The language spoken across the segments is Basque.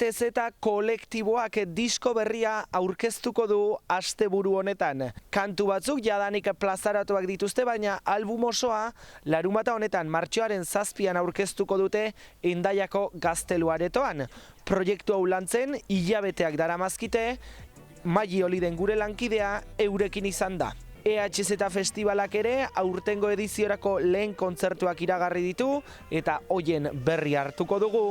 EGTZ kolektiboak disko berria aurkeztuko du asteburu honetan. Kantu batzuk jadanik plazaratuak dituzte, baina album osoa larunbata honetan martxoaren 7an aurkeztuko dute Hendaiako Gazteluaretoan. Proiektu hau lantzen hilabeteak daramazkite, Magi Oliden gure lankidea eurekin izan da. EHZ Festivalak ere aurtengo ediziorako lehen kontzertuak iragarri ditu eta hoien berri hartuko dugu.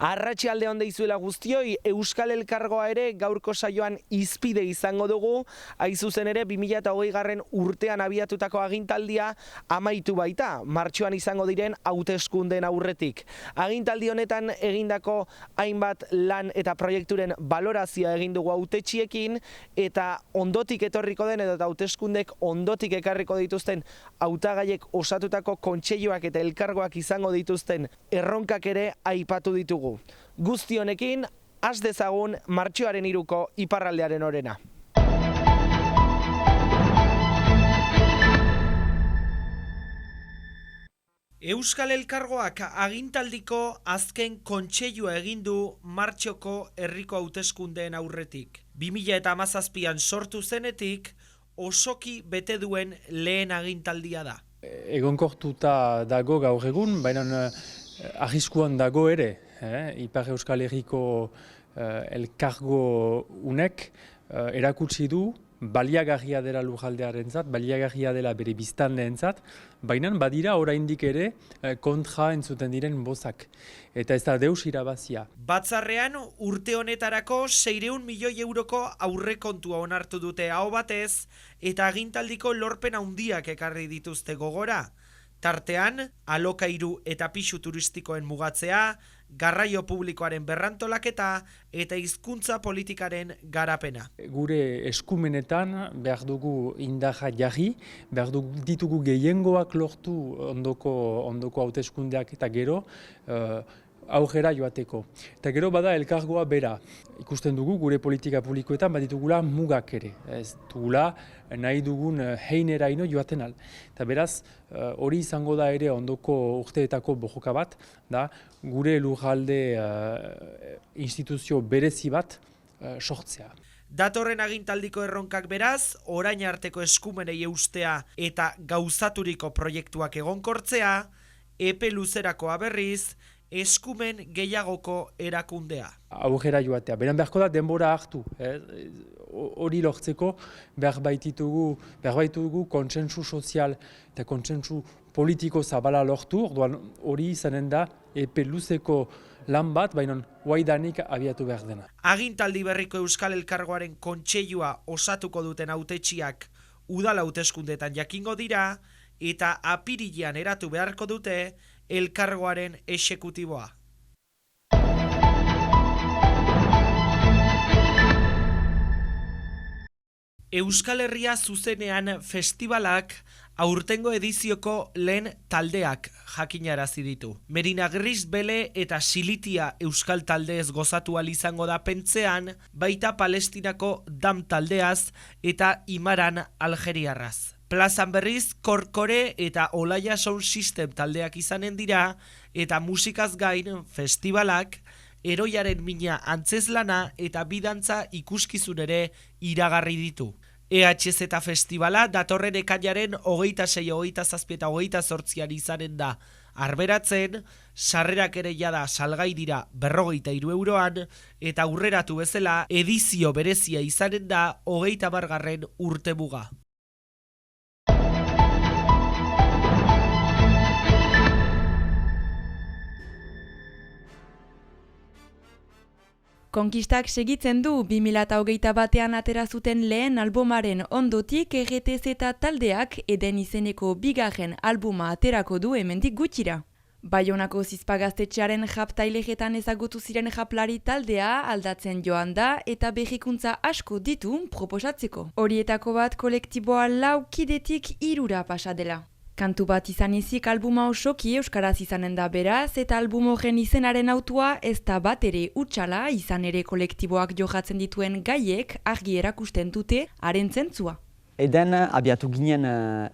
Arratsalde on deizuela guztioi, Euskal Elkargoa ere gaurko saioan hizpide izango dugu, hain zuzen ere 2020 urtean abiatutako agintaldia amaitu baita, martxoan izango diren hauteskundeen aurretik. Agintaldi honetan egindako hainbat lan eta proiekturen balorazioa egin dugu hautetxiekin, eta ondotik etorriko den edo hauteskundek ondotik ekarriko dituzten hautagaiek osatutako kontseiluak eta elkargoak izango dituzten erronkak ere aipatu ditugu. Guzti honekin, has dezagun martxoaren 3ko iparraldearen orena. Euskal Elkargoak agintaldiko azken kontseilua egin du martxoko herriko hauteskundeen aurretik. 2017an sortu zenetik osoki bete duen lehen agintaldia da. Egonkortuta dago gaur egun, baina arriskuan dago ere. Ipar Euskal Herriko elkargo unek erakutsi du baliagarria dela lurraldearentzat, baliagarria dela bere biztanleentzat, baina badira oraindik ere kontra entzuten diren bozak. Eta ez da deus irabazia. Batzarrean urte honetarako 600 milioi euroko aurrekontua onartu dute aho batez eta agintaldiko lorpen handiak ekarri dituzte gogora. Tartean, alokairu eta pisu turistikoen mugatzea, garraio publikoaren berrantolaketa eta hizkuntza politikaren garapena. Gure eskumenetan behar dugu indarra jarri, behar ditugu gehiengoak lortu ondoko hauteskundeak eta gero aurrera joateko. Eta gero bada elkargoa bera. Ikusten dugu gure politika publikoetan baditugula mugak ere. Ez dugula nahi dugun heineraino joaten al. Eta beraz, hori izango da ere ondoko urteetako bojoka bat, da gure lurralde instituzio berezi bat sortzea. Datorren agintaldiko erronkak beraz, orain arteko eskumenei eustea eta gauzaturiko proiektuak egonkortzea, epe luzerakoa berriz, eskumen gehiagoko erakundea. Aurrera joatea. Beran beharko da denbora hartu. Hori lortzeko behar baitugu kontsentsu sozial eta kontsentsu politiko zabala lortu. Orduan hori izanen da epe luzeko lan bat, baina guaidanik abiatu behar dena. Agintaldi berriko Euskal Elkargoaren kontseilua osatuko duten hautetsiak udal hauteskundeetan jakingo dira eta apirilean eratu beharko dute Elkargoaren exekutiboa. Euskal Herria zuzenean festivalak aurtengo edizioko lehen taldeak jakinarazi ditu. Merina Gris Bele eta Silitia euskal taldeez gozatu ahal izango da pentzean, baita Palestinako Dam taldeaz eta Imaran Algeriarraz. Plazan berriz, Korkore eta Olaia Sound System taldeak izanen dira, eta musikaz gain festivalak, Heroiaren mina antzeslana eta bidantza ikuskizun ere iragarri ditu. EHZ Festivala datorren ekainaren 26, 27 eta 28 izanen da arberatzen, sarrerak ere jada salgai dira 43 euroan, eta aurreratu bezala edizio berezia izanen da 30. urtemuga. Konkistak segitzen du 2021an atera zuten lehen albumaren ondotik EGTZ taldeak Eden izeneko bigarren albuma aterako du hemendik gutxira. Baionako Zizpagaztetxearen japtailegetan ezagutu ziren japlari taldea aldatzen joan da eta berrikuntza asko ditu proposatzeko. Horietako bat kolektiboa 4 kidetik 3 pasa dela. Kantu bat izan ezik albuma osoki euskaraz izanen da beraz, eta album horren izenaren autua ez da bat ere hutsala izan ere kolektiboak jokatzen dituen gaiek argi erakusten dute haren zentzua. Eden abiatu ginen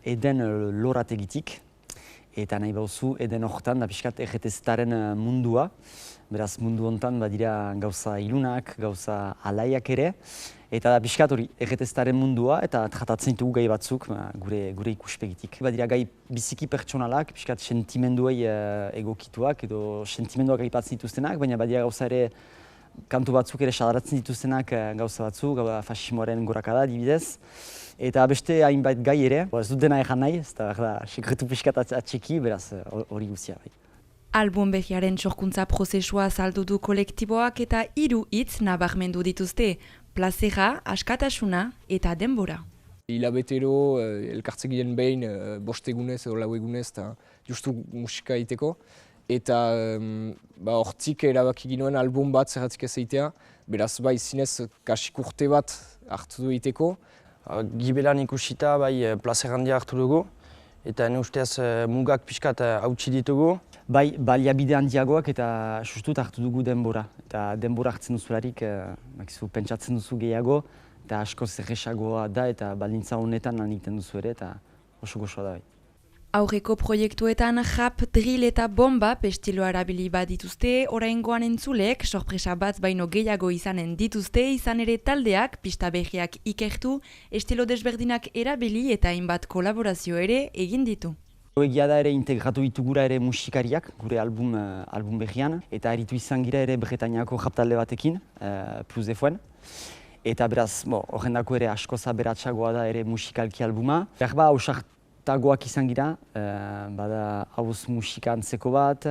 Eden lorategitik, eta nahi bauzu eden horretan da pixkat EGTZ-aren mundua. Beraz mundu hontan badira gauza ilunak, gauza alaiak ere, eta da pixkat hori EGTZ-aren mundua eta tratatzen ditugu gai batzuk gure ikuspegitik. Badira gai biziki pertsonalak, pixkat sentimenduei egokituak edo sentimenduak aipatzen dituztenak, baina badira gauza ere kantu batzuk ere salaratzen dituztenak gauza batzuk, faxismoaren gorakada adibidez. Eta beste hainbat gai ere, ez dut dena egan nahi, ez da sekretu pixkat atxiki, beraz hori guztia bai. Album berriaren sorkuntza prozesua azaldu du kolektiboak eta 3 hitz nabarmendu dituzte, plazera, askatasuna eta denbora. Hilabetero elkartzegien behin 5 egunez edo 4 egunez eta justu musika egiteko. Eta hortik erabaki ginoen album bat zerratik ez egitea, beraz bai zinez kasik urte bat hartu du egiteko. Gibelan ikusita bai plazer handia hartu dugu, eta ene ustez mugak pixkat hautsi ditugu. Bai, baliabide handiagoak eta sustut hartu dugu denbora. Eta denbora hartzen duzularik, pentsatzen duzu gehiago, eta askoz erresagoa da eta baldintza honetan lan egiten duzu ere, eta oso gozoa da bai. Aurreko proiektuetan rap, drill eta bomba estiloa erabili bat dituzte, oraingoan entzuleek sorpresa bat baino gehiago izanen dituzte, izan ere taldeak, pista berriak ikertu, estilo desberdinak erabili eta hainbat kolaborazio ere egin ditu. Egia da ere integratu ditugura ere musikariak, gure album berrian, eta aritu izan gira ere Bretainiako rap talde batekin, Plus de Fuen. Eta beraz, horrendako ere askoz aberatsagoa da ere musikalki albuma. Berba ausartagoak izan gira, bada hauz musika antzeko bat,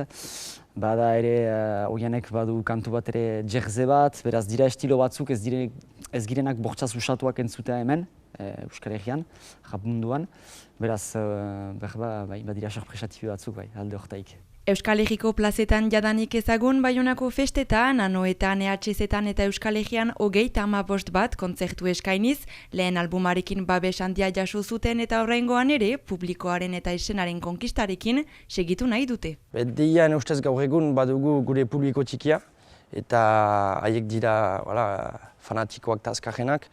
bada ere oianek badu kantu bat ere jerze bat, beraz dira estilo batzuk ez girenak bortzaz usatuak entzutea hemen, Euskal Herrian, rap munduan. Beraz, badira sorpresatibi batzuk bai, alde hortaik. Euskal Herriko plazetan jadanik ezagun Baionako festetan, Anoetan, EHZ-etan eta Euskal Herrian 35 bat kontzertu eskainiz, lehen albumarekin babes handia jaso zuten eta oraingoan ere publikoaren eta esenaren konkistarekin segitu nahi dute. Deian ustez gaur egun badugu gure publiko txikia, eta haiek dira fanatikoak eta azkarrenak.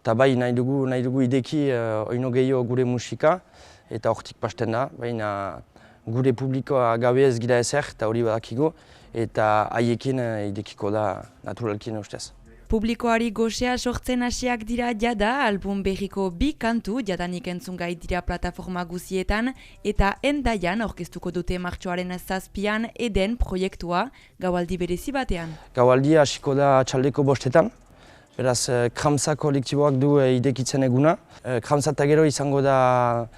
Eta bai nahi dugu ideki oino gehiago gure musika, eta hortik pasten da, baina gure publikoa gabe ez gira ezer, eta hori badakigu, eta haiekin idekiko da naturalkin ustez. Publikoari gozea sortzen hasiak dira jada, album berriko 2 kantu jadanik entzungai dira plataforma guzietan, eta Endaian aurkeztuko dute martxoaren 7an Eden proiektua gaualdi berezi batean. Gaualdi hasiko da txaldeko 5etan. Beraz, Kramsa kolektiboak du idekitzen eguna. Kramsa eta gero izango da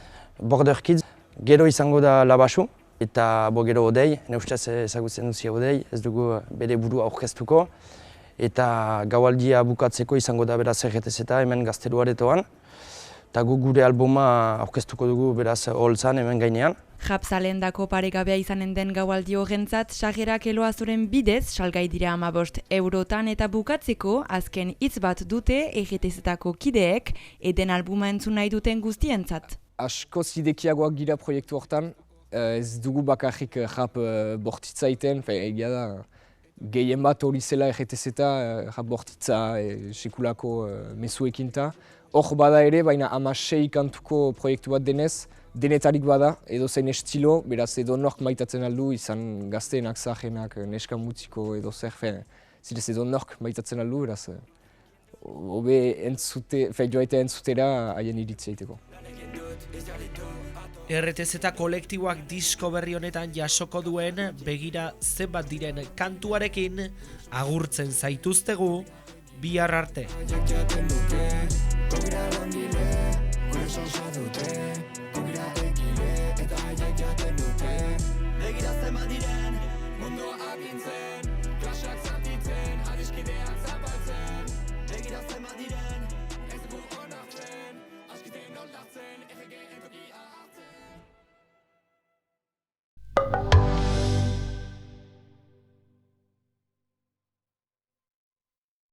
Border Kids, gero izango da Labasu, eta gero Odei, ne ustez ezagutzen duzia Odei, ez dugu bere burua aurkeztuko. Eta gaualdia bukatzeko izango da beraz EGTZ hemen Gazteluaretoan. Eta gure albuma aurkeztuko dugu beraz holtzan hemen gainean. Japzalendako paregabea izanen den gaualdi horrentzat, sarrerak Eloazoren bidez salgai dira 15 eurotan eta bukatzeko azken hitz bat dute EGTZ-tako kideek Eden albuma entzun nahi duten guztientzat. Askoz idekiagoak gira proiektu hortan, ez dugu bakarrik rap bortitza iten, egia da gehien bat hori zela EGTZ-eta rap bortitza sekulako mezuekinta. Hor bada ere, baina 16 kantuko proiektu bat denez, denetarik bada, edo zein estilo, beraz edo nork maitatzen aldu, izan gazteenak, zahenak, neska mutziko edo zer, zirez edo nork maitatzen aldu, beraz hobe joaitea entzutera haien iritzia egiteko. EGTZ kolektiboak disko berri honetan jasoko duen begira zenbat diren kantuarekin agurtzen zaituztegu bihar arte. Thank you.